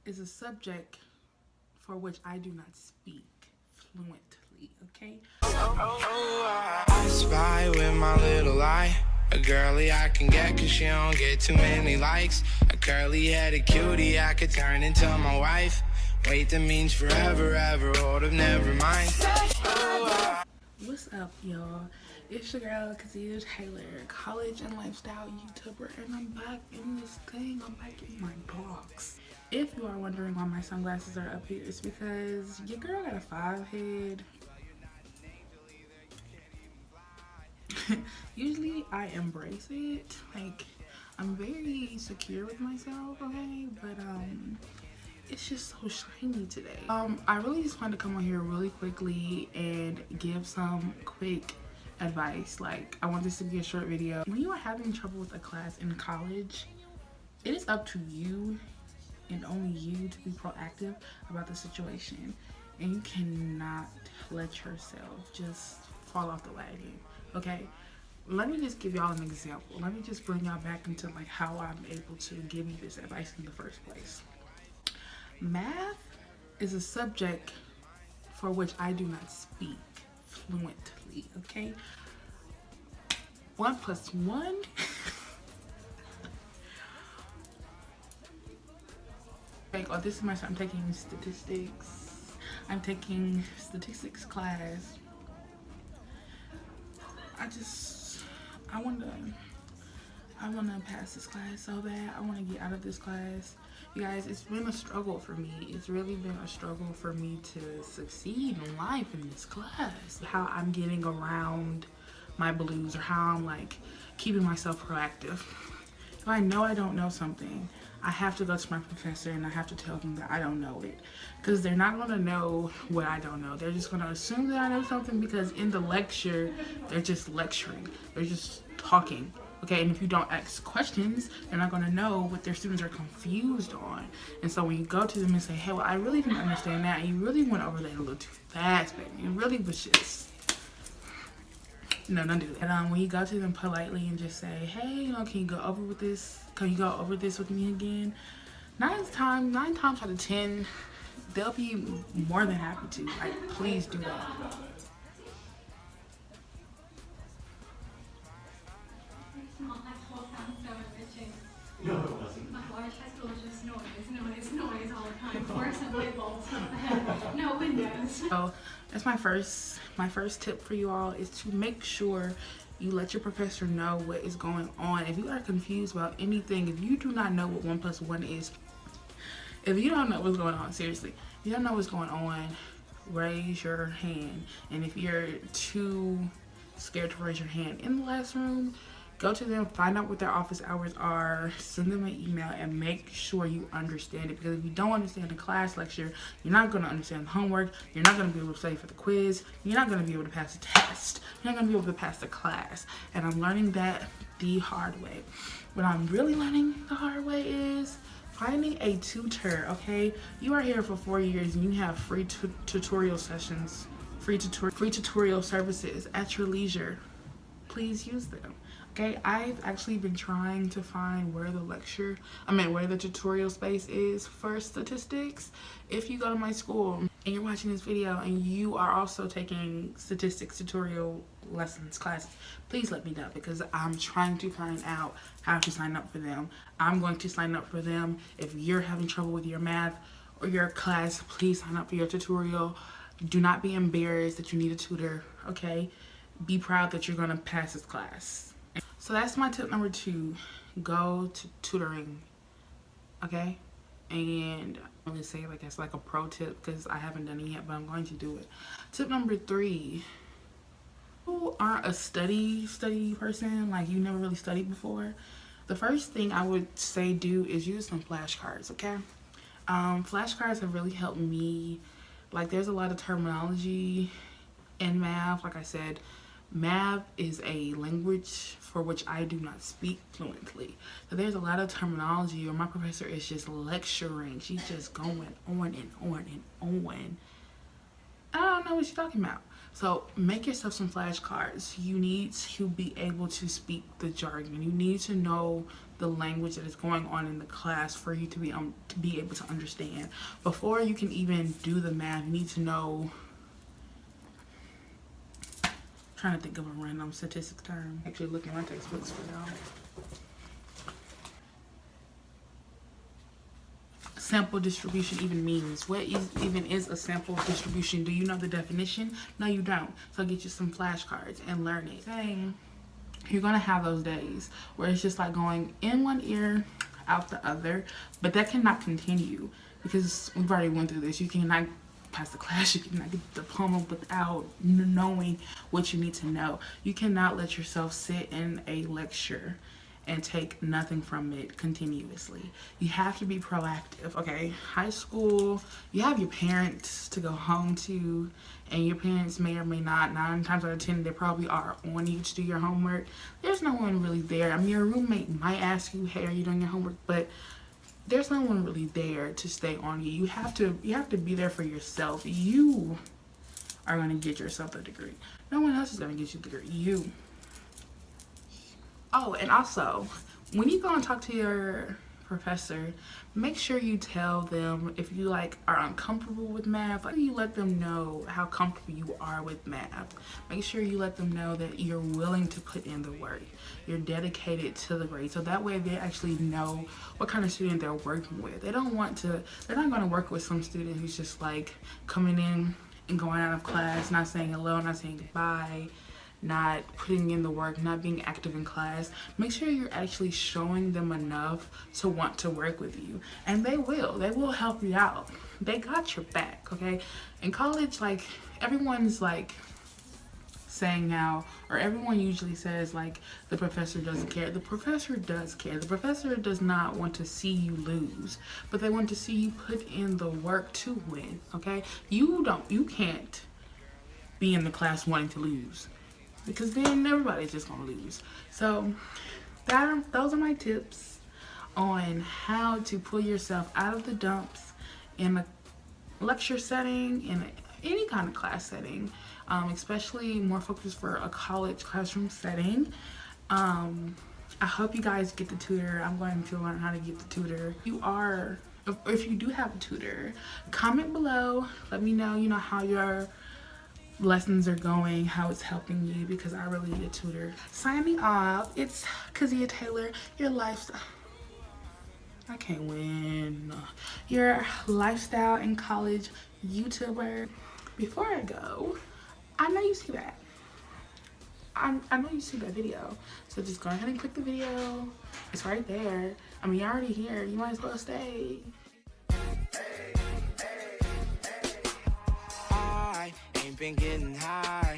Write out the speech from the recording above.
is a subject for which I do not speak fluently, okay? I spy with my little eye. A girly I can get cause she don't get too many likes. A curly headed cutie I could turn into my wife. Wait, that means forever, ever, hold up, never mind. What's up, y'all? It's your girl, Kazia Taylor, college and lifestyle YouTuber, and I'm back in this thing. I'm back in my box. If you are wondering why my sunglasses are up here, it's because your girl got a 5 head. Usually I embrace it. Like, I'm very secure with myself, okay? But it's just so shiny today. I really just wanted to come on here really quickly and give some quick advice. Like, I want this to be a short video. When you are having trouble with a class in college, it is up to you and only you to be proactive about the situation. And you cannot let yourself just fall off the wagon, okay? Let me just give y'all an example. Let me just bring y'all back into like how I'm able to give you this advice in the first place. Math is a subject for which I do not speak fluently, okay? 1 + 1 like, oh, this is my, I'm taking statistics. I'm taking statistics class. I want to pass this class so bad. I want to get out of this class. You guys, it's been a struggle for me. It's really been a struggle for me to succeed in life in this class. How I'm getting around my blues, or how I'm like keeping myself proactive. If I know I don't know something, I have to go to my professor and I have to tell them that I don't know it, because they're not going to know what I don't know. They're just going to assume that I know something, because in the lecture, they're just lecturing. They're just talking. Okay, and if you don't ask questions, they're not going to know what their students are confused on. And so when you go to them and say, hey, well, I really didn't understand that, and you really went over that a little too fast, baby. It really was just... No, don't do that. And when you go to them politely and just say, hey, you know, can you go over with this? Can you go over this with me again? 9 times out of 10, they'll be more than happy to. Like, please do that. No, it wasn't. My large high school is just noise all the time. Fluorescent light bulbs, no windows. So that's my first tip for you all, is to make sure you let your professor know what is going on. If you are confused about anything, if you do not know what 1 + 1 is, if you don't know what's going on, seriously, if you don't know what's going on, raise your hand. And if you're too scared to raise your hand in the classroom, go to them, find out what their office hours are, send them an email, and make sure you understand it. Because if you don't understand the class lecture, you're not going to understand the homework, you're not going to be able to study for the quiz, you're not going to be able to pass the test, you're not going to be able to pass the class. And I'm learning that the hard way. What I'm really learning the hard way is finding a tutor, okay? You are here for 4 years and you have free tutorial sessions, free tutorial services at your leisure. Please use them. Okay, I've actually been trying to find where the tutorial space is for statistics. If you go to my school and you're watching this video and you are also taking statistics tutorial lessons, classes, please let me know, because I'm trying to find out how to sign up for them. I'm going to sign up for them. If you're having trouble with your math or your class, please sign up for your tutorial. Do not be embarrassed that you need a tutor, okay? Be proud that you're gonna pass this class. So that's my tip number 2. Go to tutoring, okay? And I'm gonna say like that's like a pro tip, because I haven't done it yet, but I'm going to do it. Tip number 3. You aren't a study person, like you never really studied before. The first thing I would say do is use some flashcards, okay? Flashcards have really helped me. Like, there's a lot of terminology in math. Like I said, math is a language for which I do not speak fluently. So there's a lot of terminology, or my professor is just lecturing. She's just going on and on and on. I don't know what she's talking about. So make yourself some flashcards. You need to be able to speak the jargon. You need to know the language that is going on in the class for you to be able to understand. Before you can even do the math, you need to know. I'm trying to think of a random statistics term. Actually, look at my textbooks for y'all. Sample distribution even means. What even is a sample distribution? Do you know the definition? No, you don't. So get you some flashcards and learn it. Dang. You're gonna have those days where it's just like going in one ear, out the other, but that cannot continue because we've already went through this. You cannot pass the class, you cannot get the diploma without knowing what you need to know. You cannot let yourself sit in a lecture and take nothing from it continuously. You have to be proactive, okay? High school, you have your parents to go home to, and your parents may or may not, 9 times out of 10, they probably are on you to do your homework. There's no one really there. I mean, your roommate might ask you, hey, are you doing your homework? But there's no one really there to stay on you. You have to be there for yourself. You are gonna get yourself a degree. No one else is gonna get you a degree, you. Oh, and also, when you go and talk to your professor, make sure you tell them if you like are uncomfortable with math. Like, you let them know how comfortable you are with math. Make sure you let them know that you're willing to put in the work. You're dedicated to the grade, so that way they actually know what kind of student they're working with. They're not going to work with some student who's just like coming in and going out of class, not saying hello, not saying goodbye, not putting in the work, not being active in class. Make sure you're actually showing them enough to want to work with you. And they will help you out. They got your back, okay? In college, like, everyone's like saying now, or everyone usually says like the professor doesn't care. The professor does care. The professor does not want to see you lose, but they want to see you put in the work to win, okay? You can't be in the class wanting to lose, because then everybody's just gonna lose. So those are my tips on how to pull yourself out of the dumps in a lecture setting, in any kind of class setting, especially more focused for a college classroom setting. I hope you guys get the tutor. I'm going to learn how to get the tutor. If you do have a tutor, comment below. Let me know, how your lessons are going, how it's helping you, because I really need a tutor. Signing off, it's Kazia Taylor, your lifestyle. I can't win. Your lifestyle and college YouTuber. Before I go, I know you see that. I know you see that video. So just go ahead and click the video. It's right there. I mean, you're already here. You might as well stay. I ain't been getting high.